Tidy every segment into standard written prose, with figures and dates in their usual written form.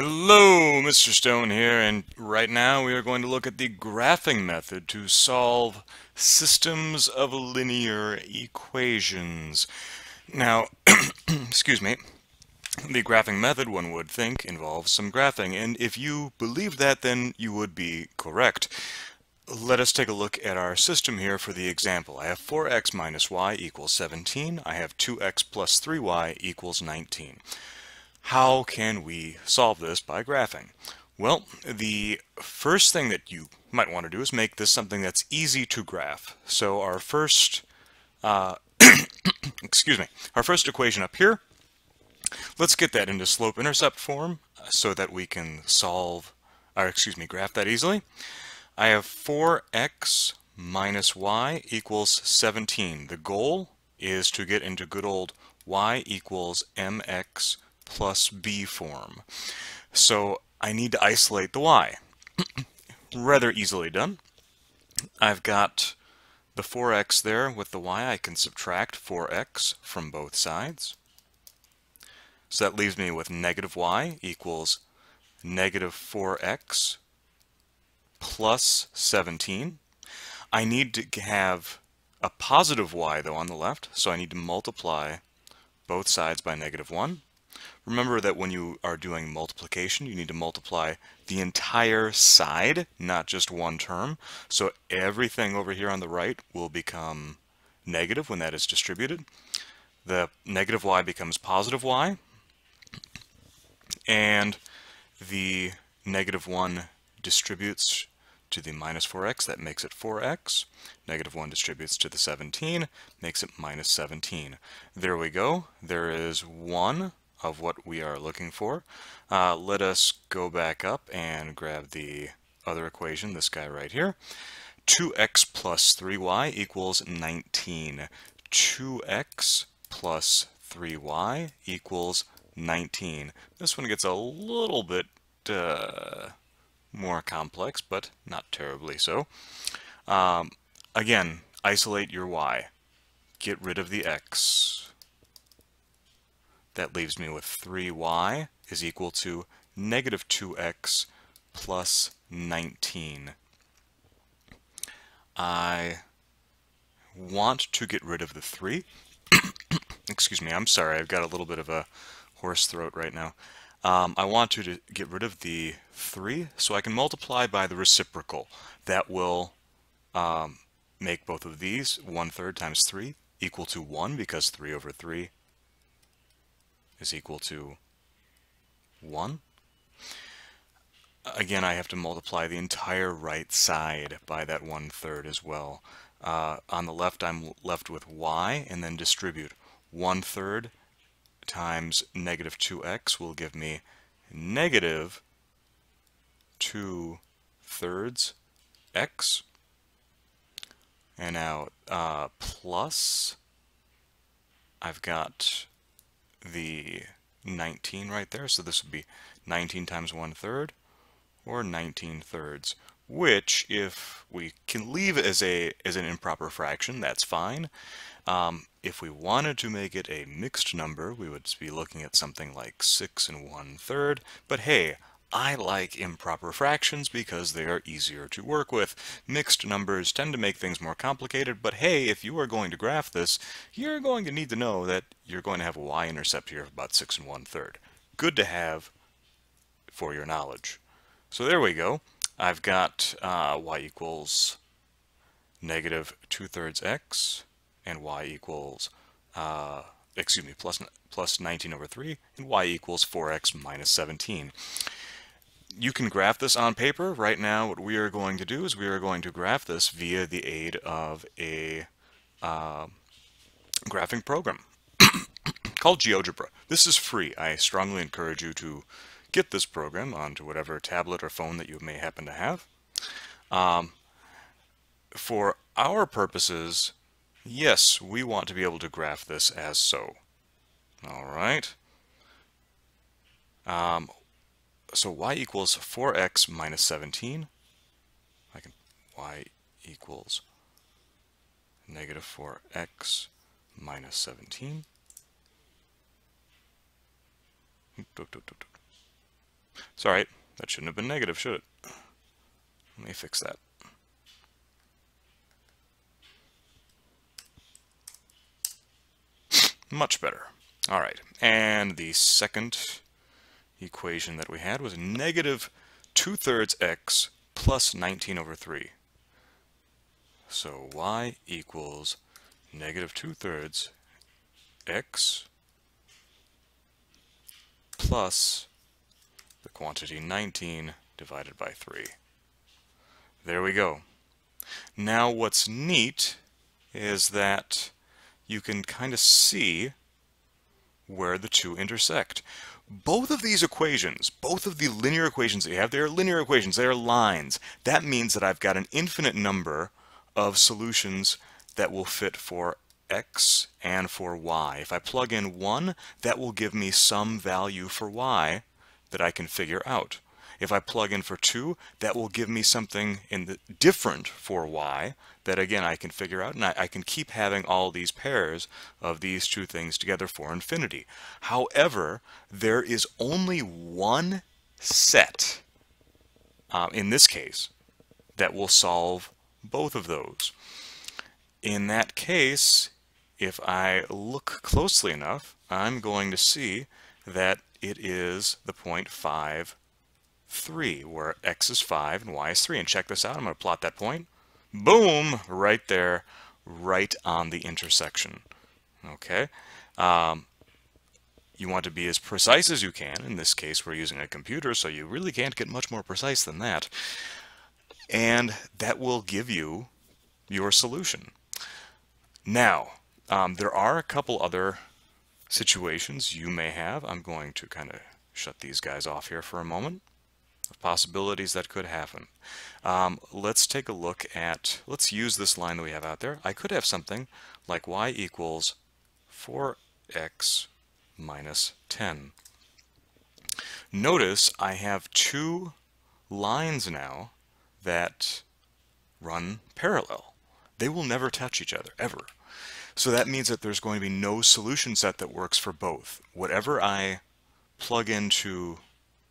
Hello, Mr. Stone here, and right now we are going to look at the graphing method to solve systems of linear equations. Now, excuse me, the graphing method, one would think, involves some graphing, and if you believe that, then you would be correct. Let us take a look at our system here for the example. I have 4x minus y equals 17. I have 2x plus 3y equals 19. How can we solve this by graphing? Well, the first thing that you might want to do is make this something that's easy to graph. So our first, excuse me, our first equation up here, let's get that into slope-intercept form so that we can solve, or excuse me, graph that easily. I have 4x minus y equals 17. The goal is to get into good old y equals mx plus b form. So I need to isolate the y. Rather easily done. I've got the 4x there with the y. I can subtract 4x from both sides. So that leaves me with negative y equals negative 4x plus 17. I need to have a positive y though on the left, so I need to multiply both sides by negative 1. Remember that when you are doing multiplication, you need to multiply the entire side, not just one term. So everything over here on the right will become negative when that is distributed. The negative y becomes positive y, and the negative 1 distributes to the minus 4x, that makes it 4x. Negative 1 distributes to the 17, makes it minus 17. There we go. There is one of what we are looking for. Let us go back up and grab the other equation, this guy right here. 2x plus 3y equals 19. 2x plus 3y equals 19. This one gets a little bit more complex, but not terribly so. Again, isolate your y. Get rid of the x. That leaves me with 3y is equal to negative 2x plus 19. I want to get rid of the 3. Excuse me, I'm sorry, I've got a little bit of a hoarse throat right now. I want to get rid of the 3 so I can multiply by the reciprocal. That will make both of these 1/3 times 3 equal to 1 because 3 over 3 is equal to 1. Again, I have to multiply the entire right side by that 1/3 as well. On the left, I'm left with y, and then distribute. 1/3 times negative 2x will give me negative 2/3 x. And now plus, I've got the 19 right there, so this would be 19 times 1/3, or 19/3, which, if we can leave as an improper fraction, that's fine. If we wanted to make it a mixed number, we would be looking at something like 6 1/3, but hey, I like improper fractions because they are easier to work with. Mixed numbers tend to make things more complicated, but hey, if you are going to graph this, you're going to need to know that you're going to have a y-intercept here of about 6 1/3. Good to have for your knowledge. So there we go. I've got y equals negative 2/3 x, and y equals, plus 19 over 3, and y equals 4x minus 17. You can graph this on paper. Right now, what we are going to do is we are going to graph this via the aid of a graphing program called GeoGebra. This is free. I strongly encourage you to get this program onto whatever tablet or phone that you may happen to have. For our purposes, yes, we want to be able to graph this as so. All right. So y equals 4x minus 17. Y equals negative 4x minus 17. It's all right. That shouldn't have been negative, should it? Let me fix that. Much better. All right, and the second equation that we had was negative 2/3 x plus 19 over 3. So y equals negative 2/3 x plus the quantity 19 divided by 3. There we go. Now what's neat is that you can kind of see where the two intersect. Both of these equations, both of the linear equations that you have, they are linear equations, they are lines. That means that I've got an infinite number of solutions that will fit for x and for y. If I plug in 1, that will give me some value for y that I can figure out. If I plug in for 2, that will give me something different for y that again I can figure out, and I can keep having all these pairs of these two things together for infinity. However, there is only one set in this case that will solve both of those. In that case, if I look closely enough, I'm going to see that it is the point 5, 3, where x is 5 and y is 3. And check this out, I'm going to plot that point. Boom! Right there, right on the intersection. Okay? You want to be as precise as you can. In this case, we're using a computer, so you really can't get much more precise than that. And that will give you your solution. Now, there are a couple other situations you may have. I'm going to kind of shut these guys off here for a moment. Possibilities that could happen. Let's take a look at, let's use this line that we have out there. I could have something like y equals 4x minus 10. Notice I have two lines now that run parallel. They will never touch each other, ever. So that means that there's going to be no solution set that works for both. Whatever I plug into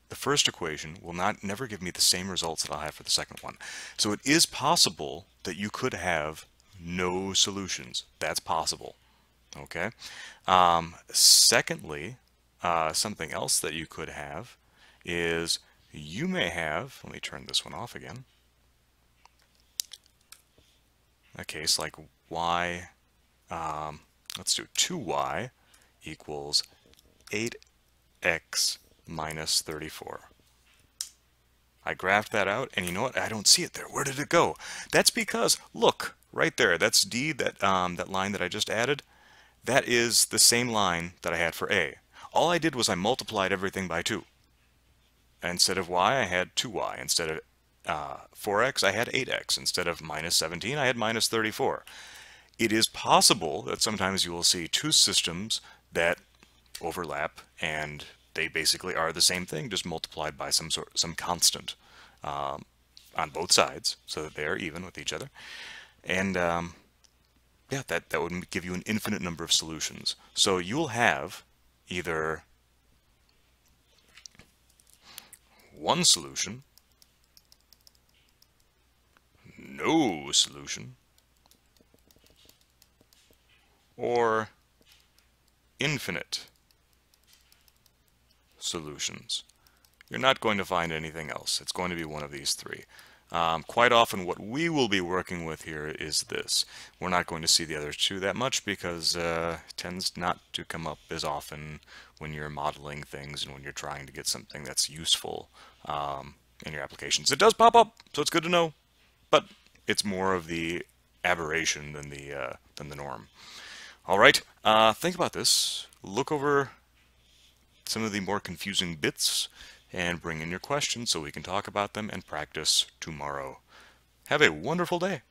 the first equation will never give me the same results that I'll have for the second one. So it is possible that you could have no solutions. That's possible. Okay. Secondly, something else that you could have is you may have, let me turn this one off again, a case like y, let's do 2y equals 8x minus 34. I graphed that out, and you know what? I don't see it there. Where did it go? That's because, look, right there, that's D, that line that I just added. That is the same line that I had for A. All I did was I multiplied everything by 2. Instead of y, I had 2y. Instead of 4x, I had 8x. Instead of minus 17, I had minus 34. It is possible that sometimes you will see two systems that overlap, and they basically are the same thing, just multiplied by some constant on both sides, so that they are even with each other. And yeah, that would give you an infinite number of solutions. So you'll have either one solution, no solution, or infinite solutions. You're not going to find anything else. It's going to be one of these three. Quite often what we will be working with here is this. We're not going to see the other two that much because it tends not to come up as often when you're modeling things and when you're trying to get something that's useful in your applications. It does pop up, so it's good to know, but it's more of the aberration than the norm. All right, think about this. Look over some of the more confusing bits and bring in your questions so we can talk about them and practice tomorrow. Have a wonderful day.